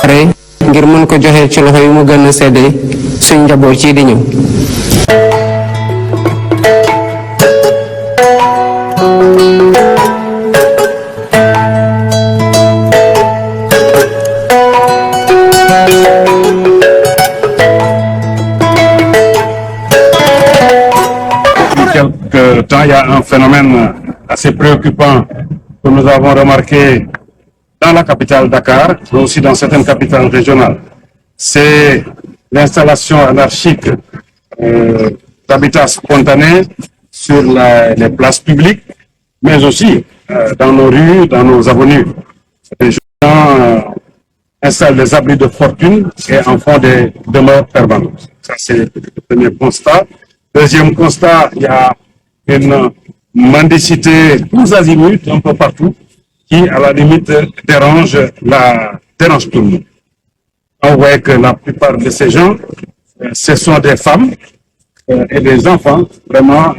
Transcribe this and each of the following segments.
pare ngir mën ko joxe ci loxo yu mu gën a sedde suñ njaboot ci di ñëw. Quelque temps, il y a un phénomène assez préoccupant que nous avons remarqué dans la capitale Dakar, mais aussi dans certaines capitales régionales. C'est l'installation anarchique d'habitats spontanés sur les places publiques, mais aussi dans nos rues, dans nos avenues. Les gens installent des abris de fortune et en font des demeures permanentes. Ça, c'est le premier constat. Deuxième constat, il y a une mendicité tous azimuts, un peu partout, qui, à la limite, dérange tout le monde. On voit que la plupart de ces gens, ce sont des femmes et des enfants vraiment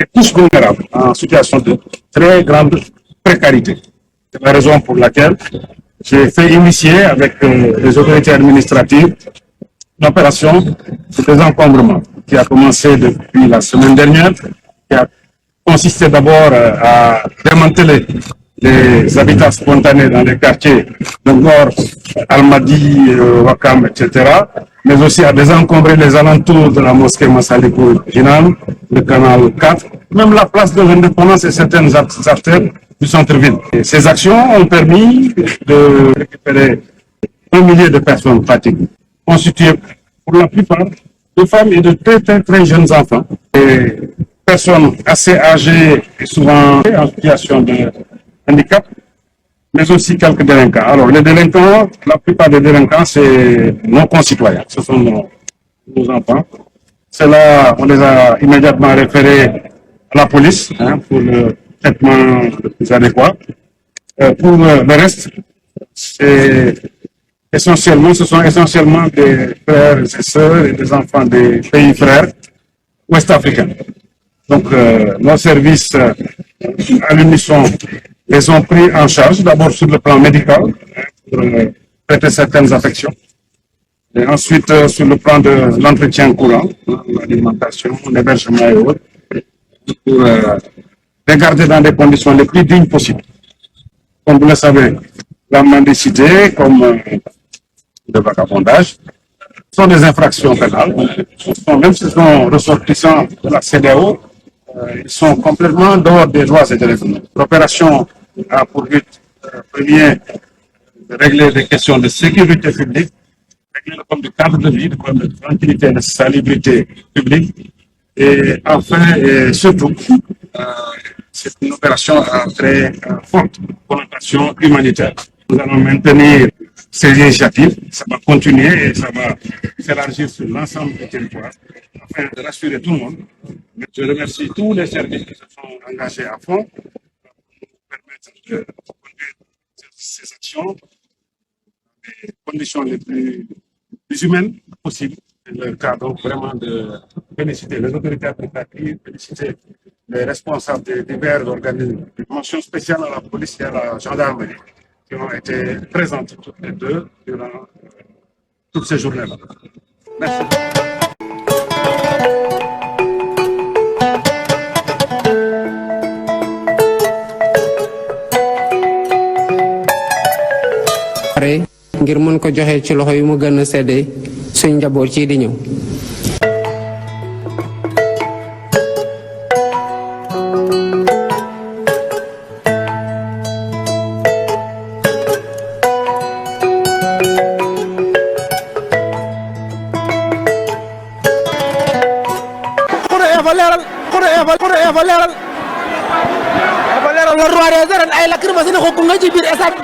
et tous vulnérables, en situation de très grande précarité. C'est la raison pour laquelle j'ai fait initier avec les autorités administratives l'opération de désencombrement qui a commencé depuis la semaine dernière, qui a consisté d'abord à démanteler les habitats spontanés dans les quartiers de Nord, Almadi, Wakam, etc., mais aussi à désencombrer les alentours de la mosquée Massalikul Jinan, le canal 4, même la place de l'Indépendance et certaines artères du centre-ville. Ces actions ont permis de récupérer 1 millier de personnes fatiguées, constituées pour la plupart de femmes et de très jeunes enfants. Et personnes assez âgées et souvent en situation de handicap, mais aussi quelques délinquants. Alors, les délinquants, la plupart des délinquants, c'est nos concitoyens, ce sont nos enfants. Ceux-là, on les a immédiatement référés à la police pour le traitement le plus adéquat. Pour le reste, ce sont essentiellement des frères et sœurs et des enfants des pays frères ouest-africains. Donc, nos services à l'unisson les ont pris en charge, d'abord sur le plan médical, pour traiter certaines affections, et ensuite sur le plan de l'entretien courant, l'alimentation, l'hébergement et autres, pour les garder dans des conditions les plus dignes possibles. Comme vous le savez, la mendicité, comme le vagabondage, sont des infractions pénales. Même s'ils sont ressortissants de la CEDEAO, ils sont complètement dehors des lois et des règlements. L'opération a pour but premier de régler des questions de sécurité publique, régler le problème du cadre de vie, le problème de tranquillité et de salubrité publique, et enfin et surtout, c'est une opération à très forte connotation humanitaire. Nous allons maintenir ces initiatives, ça va continuer et ça va s'élargir sur l'ensemble du territoire afin de rassurer tout le monde. Je remercie tous les services qui se sont engagés à fond pour nous permettre de conduire ces actions dans les conditions les plus humaines possibles. C'est le cas donc vraiment de féliciter les autorités administratives, féliciter les responsables des divers organismes. Une mention spéciale à la police et à la gendarmerie qui ont été présentes toutes les deux durant toutes ces journées-là. Merci. pare ngir mën ko joxe ci loxo yu mu gën a sedde suñ njaboot ci di ñëw. Le roi des arènes ay lacrymogène ko nga ci biir stade